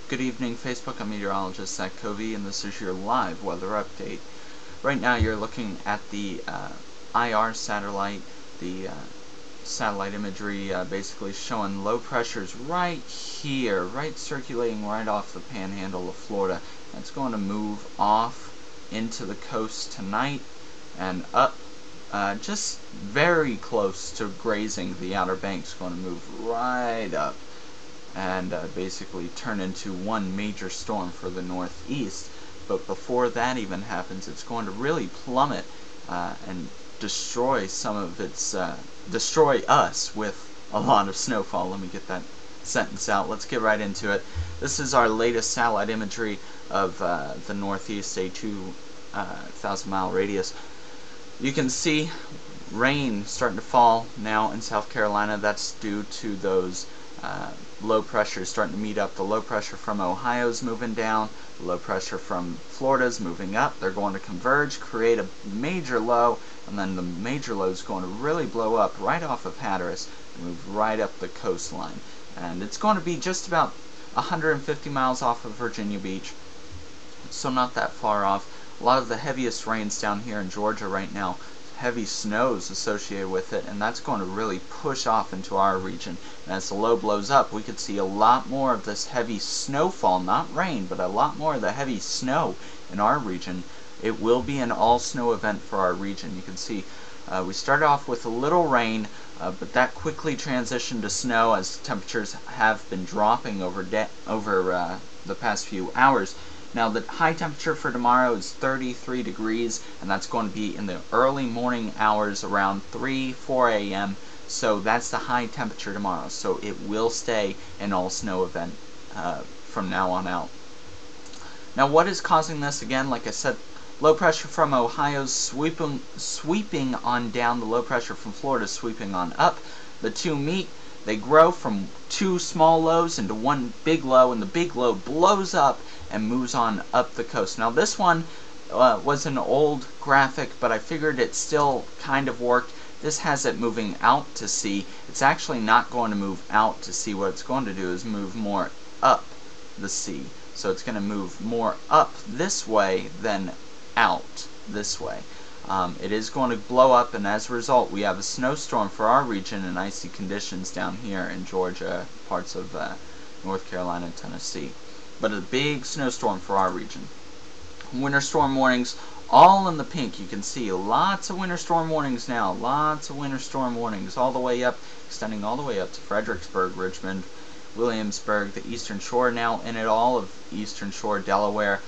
Good evening, Facebook. I'm meteorologist Zach Covey, and this is your live weather update. Right now, you're looking at the IR satellite, the satellite imagery, basically showing low pressures right here, right circulating right off the panhandle of Florida. That's going to move off into the coast tonight and up, just very close to grazing the Outer Banks. Going to move right up and basically turn into one major storm for the northeast. But before that even happens, it's going to really plummet and destroy destroy us with a lot of snowfall. Let me get that sentence out. Let's get right into it. This is our latest satellite imagery of the northeast, a 2,000-mile radius. You can see rain starting to fall now in South Carolina. That's due to those low pressures starting to meet up. The low pressure from Ohio's moving down, the low pressure from Florida's moving up. They're going to converge, create a major low, and then the major low is going to really blow up right off of Hatteras and move right up the coastline. And it's going to be just about 150 miles off of Virginia Beach, so not that far off. A lot of the heaviest rains down here in Georgia right now, heavy snows associated with it, and that's going to really push off into our region. And as the low blows up, we could see a lot more of this heavy snowfall, not rain, but a lot more of the heavy snow in our region. It will be an all-snow event for our region. You can see we started off with a little rain, but that quickly transitioned to snow as temperatures have been dropping over the past few hours. Now, the high temperature for tomorrow is 33 degrees, and that's going to be in the early morning hours around 4 a.m. So that's the high temperature tomorrow. So it will stay an all-snow event from now on out. Now, what is causing this? Again, like I said, low pressure from Ohio sweeping on down, the low pressure from Florida sweeping on up. The two meet. They grow from two small lows into one big low, and the big low blows up and moves on up the coast. Now, this one was an old graphic, but I figured it still kind of worked. This has it moving out to sea. It's actually not going to move out to sea. What it's going to do is move more up the sea. So it's going to move more up this way than out this way. It is going to blow up, and as a result, we have a snowstorm for our region and icy conditions down here in Georgia, parts of North Carolina and Tennessee. But a big snowstorm for our region. Winter storm warnings, all in the pink. You can see lots of winter storm warnings now. Lots of winter storm warnings all the way up, extending all the way up to Fredericksburg, Richmond, Williamsburg, the Eastern Shore now in it, all of Eastern Shore, Delaware.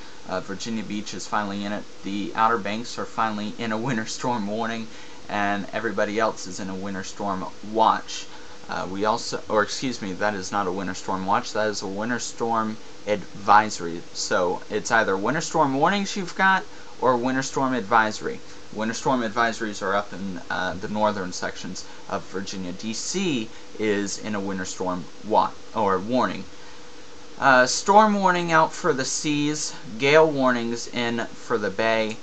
Virginia Beach is finally in it. The Outer Banks are finally in a winter storm warning, and everybody else is in a winter storm watch. That is not a winter storm watch, that is a winter storm advisory. So it's either winter storm warnings you've got or winter storm advisory. Winter storm advisories are up in the northern sections of Virginia. DC is in a winter storm warning. Storm warning out for the seas, gale warnings in for the bay.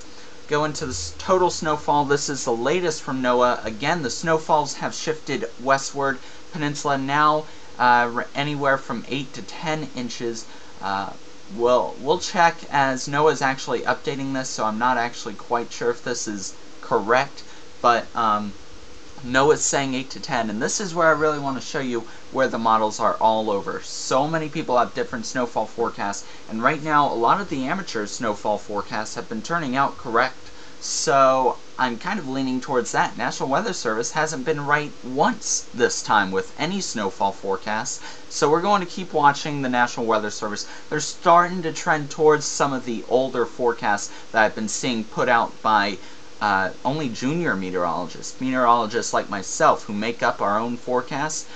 Go into the total snowfall. This is the latest from NOAA. Again, the snowfalls have shifted westward. Peninsula now anywhere from 8 to 10 inches. We'll check as NOAA's actually updating this, so I'm not actually quite sure if this is correct, but NOAA's saying 8 to 10, and this is where I really want to show you where the models are all over. So many people have different snowfall forecasts, and right now a lot of the amateur snowfall forecasts have been turning out correct, so I'm kind of leaning towards that. National Weather Service hasn't been right once this time with any snowfall forecasts, so we're going to keep watching the National Weather Service. They're starting to trend towards some of the older forecasts that I've been seeing put out by only junior meteorologists like myself who make up our own forecasts.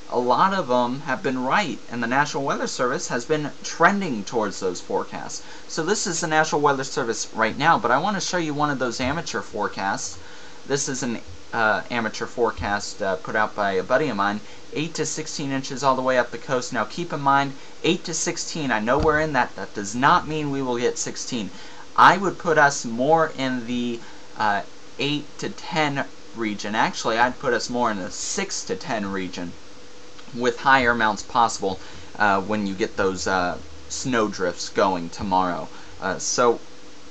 A lot of them have been right, and the National Weather Service has been trending towards those forecasts. So this is the National Weather Service right now, but I want to show you one of those amateur forecasts. This is an amateur forecast put out by a buddy of mine, 8 to 16 inches all the way up the coast. Now keep in mind, 8 to 16, I know we're in that. That does not mean we will get 16. I would put us more in the 8 to 10 region. Actually, I'd put us more in the 6 to 10 region with higher amounts possible when you get those snowdrifts going tomorrow. So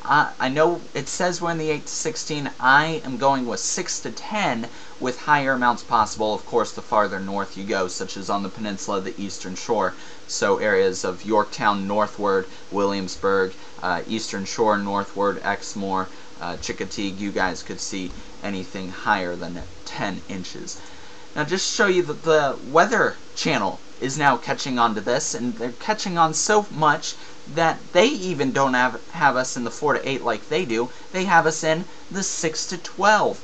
I know it says we're in the 8 to 16. I am going with 6 to 10 with higher amounts possible, of course, the farther north you go, such as on the peninsula, the eastern shore. So areas of Yorktown northward, Williamsburg, eastern shore northward, Exmoor, Chickateague, you guys could see anything higher than 10 inches. Now just to show you that the Weather Channel is now catching on to this, and they're catching on so much that they even don't have us in the 4 to 8 like they do. They have us in the 6 to 12.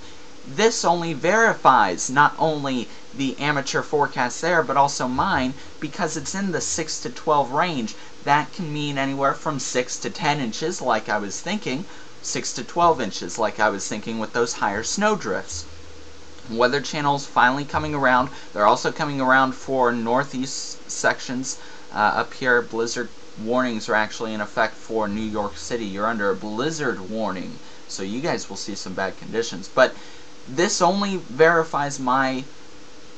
This only verifies not only the amateur forecast there, but also mine, because it's in the 6 to 12 range. That can mean anywhere from 6 to 10 inches, like I was thinking, 6 to 12 inches, like I was thinking with those higher snowdrifts. Weather Channel's finally coming around. They're also coming around for northeast sections. Up here, blizzard warnings are actually in effect for New York City. You're under a blizzard warning, so you guys will see some bad conditions. But this only verifies my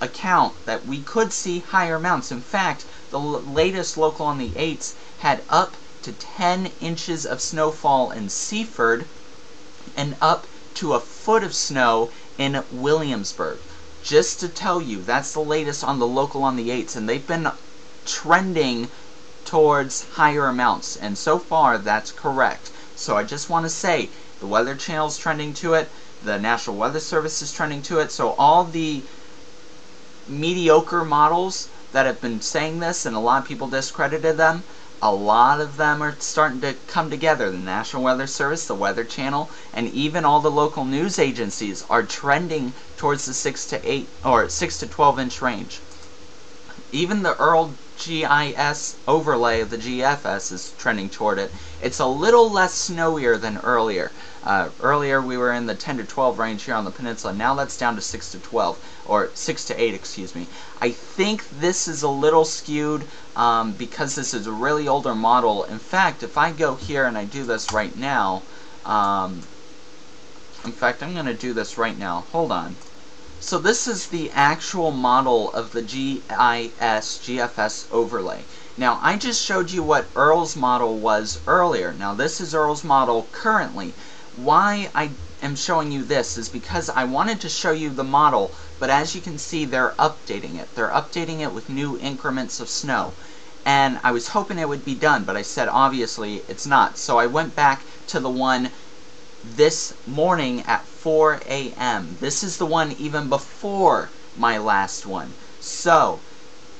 account that we could see higher amounts. In fact, the latest local on the 8s had up to 10 inches of snowfall in Seaford and up to a foot of snow in Williamsburg. Just to tell you, that's the latest on the local on the 8s, and they've been trending towards higher amounts, and so far that's correct. So I just want to say, the Weather Channel's trending to it, the National Weather Service is trending to it, so all the mediocre models that have been saying this, and a lot of people discredited them, a lot of them are starting to come together. The National Weather Service, the Weather Channel, and even all the local news agencies are trending towards the 6 to 8 or 6 to 12 inch range. Even the Earl GIS overlay of the GFS is trending toward it. It's a little less snowier than earlier. Earlier we were in the 10 to 12 range here on the peninsula. Now that's down to 6 to 12, or 6 to 8, excuse me. I think this is a little skewed because this is a really older model. In fact, if I go here and I do this right now, in fact, I'm going to do this right now. Hold on. So this is the actual model of the GFS overlay. Now, I just showed you what Earl's model was earlier. Now, this is Earl's model currently. Why I am showing you this is because I wanted to show you the model, but as you can see, they're updating it. They're updating it with new increments of snow. And I was hoping it would be done, but I said obviously it's not. So I went back to the one this morning at 4 a.m. This is the one even before my last one. So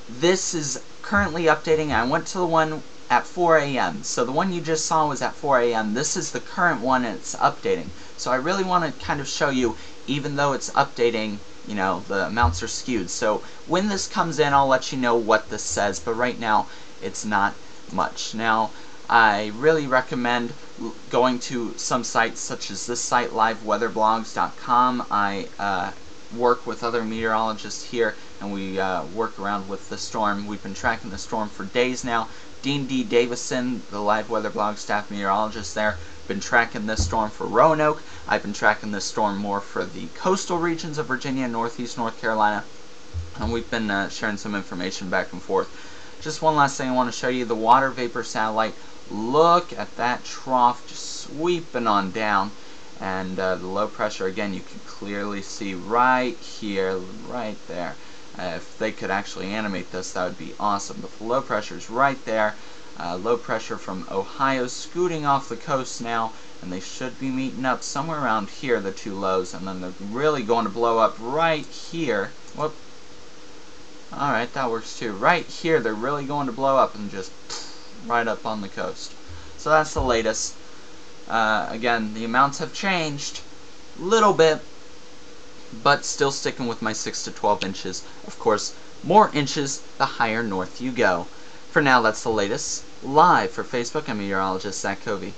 this is currently updating. I went to the one at 4 a.m. So the one you just saw was at 4 a.m. This is the current one and it's updating. So I really want to kind of show you, even though it's updating, you know, the amounts are skewed. So when this comes in, I'll let you know what this says, but right now it's not much. Now, I really recommend going to some sites such as this site, liveweatherblogs.com. I work with other meteorologists here, and we work around with the storm. We've been tracking the storm for days now. Dean D. Davison, the Live Weather Blog staff meteorologist there, been tracking this storm for Roanoke. I've been tracking this storm more for the coastal regions of Virginia and northeast North Carolina, and we've been sharing some information back and forth. Just one last thing I want to show you, the water vapor satellite. Look at that trough just sweeping on down, and the low pressure, again, you can clearly see right here, right there. If they could actually animate this, that would be awesome. But the low pressure is right there. Low pressure from Ohio scooting off the coast now, and they should be meeting up somewhere around here, the two lows, and then they're really going to blow up right here. Whoop. Alright, that works too. Right here, they're really going to blow up and just right up on the coast. So that's the latest. Again, the amounts have changed a little bit, but still sticking with my 6 to 12 inches. Of course, more inches, the higher north you go. For now, that's the latest. Live for Facebook, I'm meteorologist Zach Covey.